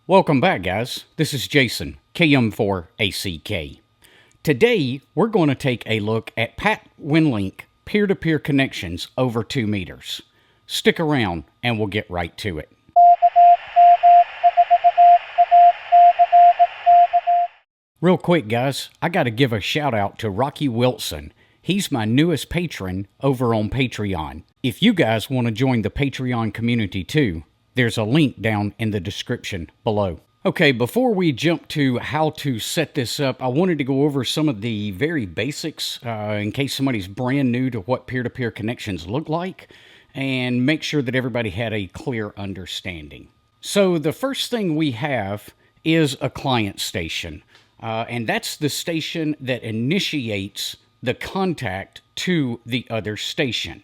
Welcome back, guys. This is Jason, KM4ACK. Today, we're going to take a look at Pat Winlink peer-to-peer connections over 2 meters. Stick around and we'll get right to it. Real quick, guys, I got to give a shout out to Rocky Wilson. He's my newest patron over on Patreon. If you guys want to join the Patreon community too, there's a link down in the description below. Okay, before we jump to how to set this up, I wanted to go over some of the very basics in case somebody's brand new to what peer-to-peer connections look like, and make sure that everybody had a clear understanding. So the first thing we have is a client station, and that's the station that initiates the contact to the other station.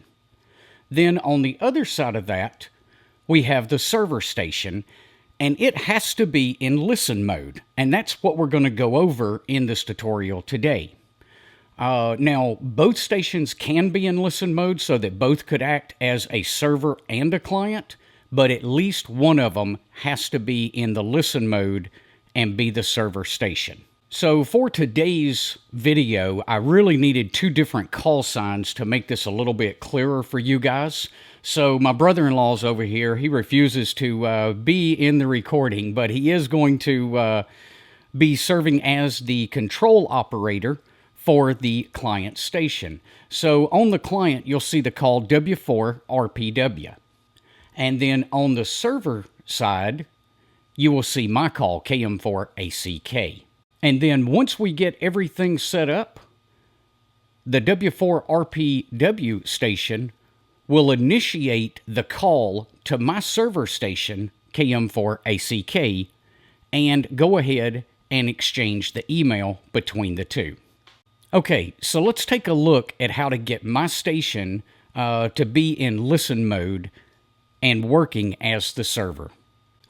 Then on the other side of that, we have the server station, and it has to be in listen mode, and that's what we're going to go over in this tutorial today. Now, both stations can be in listen mode so that both could act as a server and a client, but at least one of them has to be in the listen mode and be the server station. So for today's video, I really needed two different call signs to make this a little bit clearer for you guys. So my brother-in-law's over here. He refuses to be in the recording, but he is going to be serving as the control operator for the client station. So on the client, you'll see the call W4RPW. And then on the server side, you will see my call KM4ACK. And then once we get everything set up, the W4RPW station will initiate the call to my server station, KM4ACK, and go ahead and exchange the email between the two. Okay, so let's take a look at how to get my station to be in listen mode and working as the server.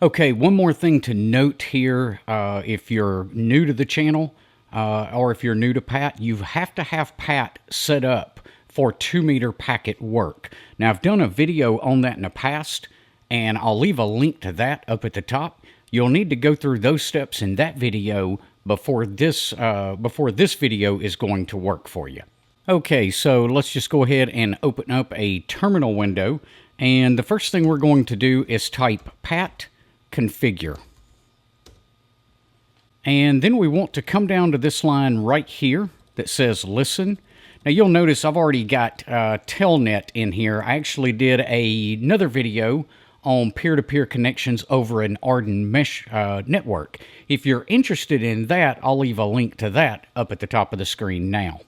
Okay, one more thing to note here, if you're new to the channel, or if you're new to Pat, you have to have Pat set up for 2 meter packet work. Now, I've done a video on that in the past, and I'll leave a link to that up at the top. You'll need to go through those steps in that video before this video is going to work for you. Okay, so let's just go ahead and open up a terminal window, and the first thing we're going to do is type pat configure. And then we want to come down to this line right here that says listen. Now you'll notice I've already got Telnet in here. I actually did another video on peer-to-peer connections over an Arden Mesh network. If you're interested in that, I'll leave a link to that up at the top of the screen now.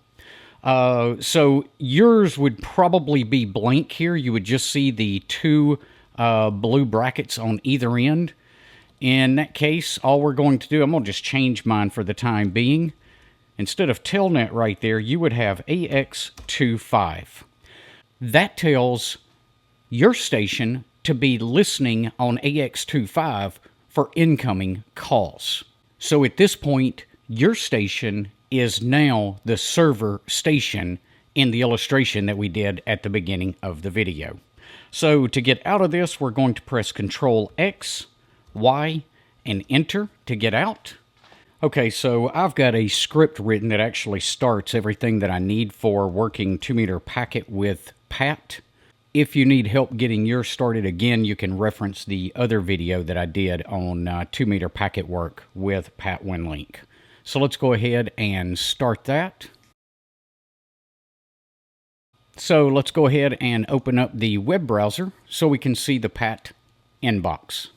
So yours would probably be blank here. You would just see the two blue brackets on either end. In that case, all we're going to do, I'm going to just change mine for the time being. Instead of Telnet right there, you would have AX25. That tells your station to be listening on AX25 for incoming calls. So at this point, your station is now the server station in the illustration that we did at the beginning of the video. So to get out of this, we're going to press Control X, Y, and Enter to get out. Okay, so I've got a script written that actually starts everything that I need for working 2 meter packet with Pat. If you need help getting yours started, again, you can reference the other video that I did on 2 meter packet work with Pat Winlink. So let's go ahead and start that. So let's go ahead and open up the web browser so we can see the Pat inbox.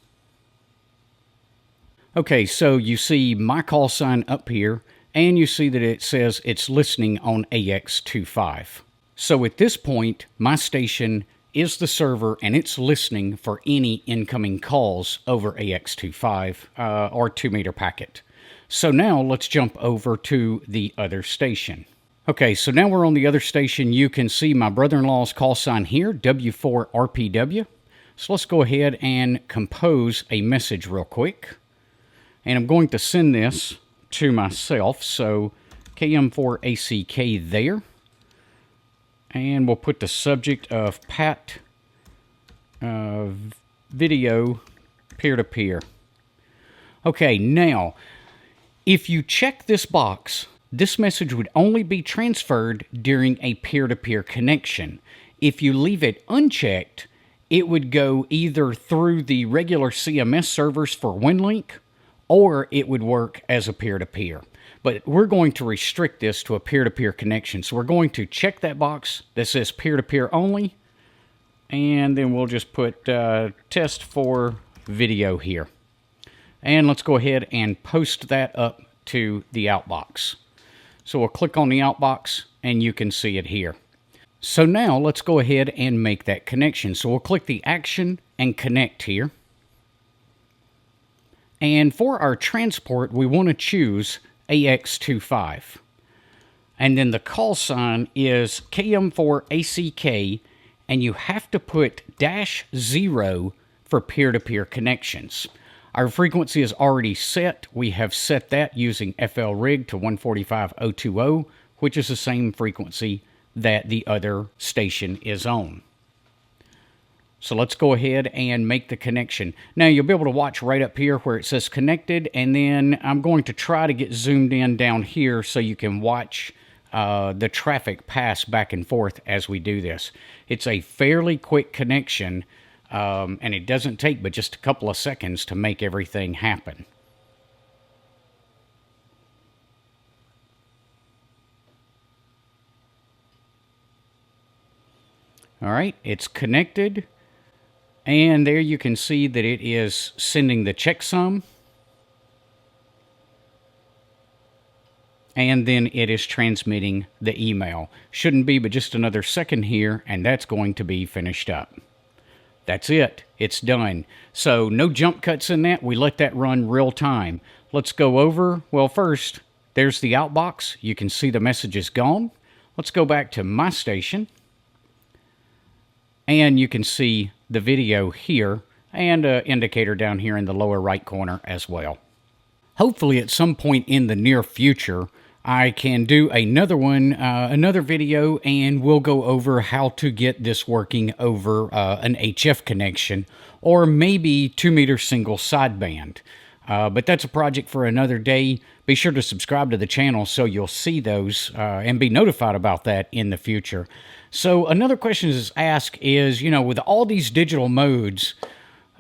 Okay, so you see my call sign up here, and you see that it says it's listening on AX25. So at this point, my station is the server, and it's listening for any incoming calls over AX25 or 2 meter packet. So now let's jump over to the other station. Okay, so now we're on the other station. You can see my brother-in-law's call sign here, W4RPW. So let's go ahead and compose a message real quick. And I'm going to send this to myself. So KM4ACK there. And we'll put the subject of Pat video peer-to-peer. Okay, now, if you check this box, this message would only be transferred during a peer-to-peer connection. If you leave it unchecked, it would go either through the regular CMS servers for Winlink, or it would work as a peer-to-peer. But we're going to restrict this to a peer-to-peer connection. So we're going to check that box that says peer-to-peer only, and then we'll just put test for video here. And let's go ahead and post that up to the outbox. So we'll click on the outbox, and you can see it here. So now let's go ahead and make that connection. So we'll click the action and connect here. And for our transport, we want to choose AX25. And then the call sign is KM4ACK, and you have to put -0 for peer-to-peer connections. Our frequency is already set. We have set that using FLRig to 145.020, which is the same frequency that the other station is on. So let's go ahead and make the connection. Now you'll be able to watch right up here where it says connected, and then I'm going to try to get zoomed in down here so you can watch the traffic pass back and forth as we do this. It's a fairly quick connection, and it doesn't take but just a couple of seconds to make everything happen. All right, it's connected, and there you can see that it is sending the checksum, and then it is transmitting the email. Shouldn't be but just another second here, and that's going to be finished up. That's it. It's done. So no jump cuts in that. We let that run real time. Let's go over. Well, first, there's the outbox. You can see the message is gone. Let's go back to my station. And you can see the video here and an indicator down here in the lower right corner as well. Hopefully at some point in the near future, I can do another one, another video, and we'll go over how to get this working over an HF connection, or maybe 2-meter single sideband. But that's a project for another day. Be sure to subscribe to the channel so you'll see those and be notified about that in the future. So another question is asked is, you know, with all these digital modes,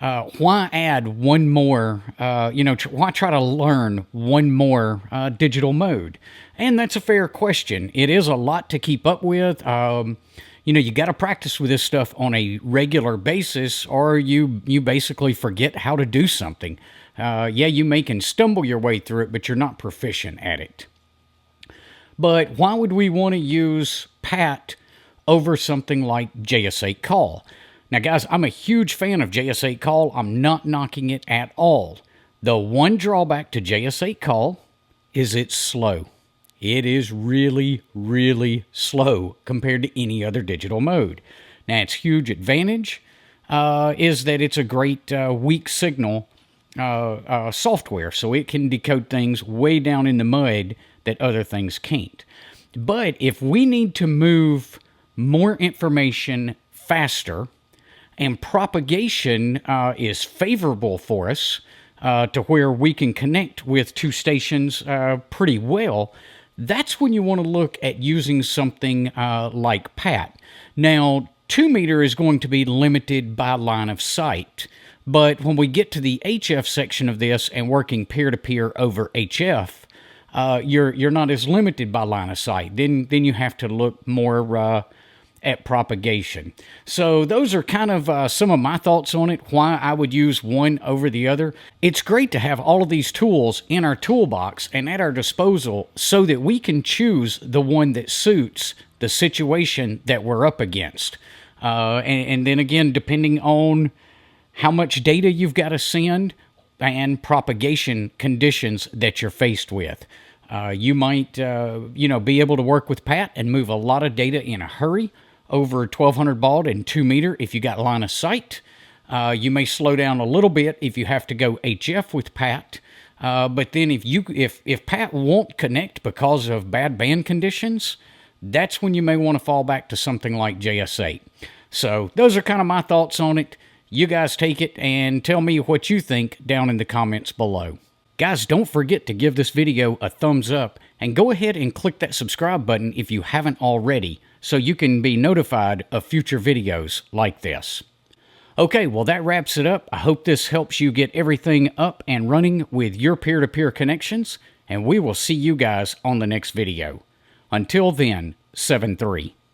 why add one more, why try to learn one more digital mode? And that's a fair question. It is a lot to keep up with. You got to practice with this stuff on a regular basis, or you basically forget how to do something. You may can stumble your way through it, but you're not proficient at it. But why would we want to use PAT over something like JS8 Call? Now, guys, I'm a huge fan of JS8 Call. I'm not knocking it at all. The one drawback to JS8 Call is it's slow. It is really, really slow compared to any other digital mode. Now, its huge advantage is that it's a great weak signal software, so it can decode things way down in the mud that other things can't. But if we need to move more information faster, and propagation is favorable for us to where we can connect with two stations pretty well, that's when you want to look at using something like PAT. Now, 2-meter is going to be limited by line of sight, but when we get to the HF section of this and working peer-to-peer over HF, you're not as limited by line of sight. Then you have to look more at propagation. So those are kind of some of my thoughts on it, why I would use one over the other. It's great to have all of these tools in our toolbox and at our disposal so that we can choose the one that suits the situation that we're up against. And then again, depending on how much data you've got to send and propagation conditions that you're faced with. You might, be able to work with PAT and move a lot of data in a hurry over 1200 baud and 2-meter if you got line of sight. You may slow down a little bit if you have to go HF with PAT. But then if PAT won't connect because of bad band conditions, that's when you may want to fall back to something like JS8. So those are kind of my thoughts on it. You guys take it and tell me what you think down in the comments below. Guys, don't forget to give this video a thumbs up and go ahead and click that subscribe button if you haven't already so you can be notified of future videos like this. Okay, well that wraps it up. I hope this helps you get everything up and running with your peer-to-peer connections, and we will see you guys on the next video. Until then, 7-3.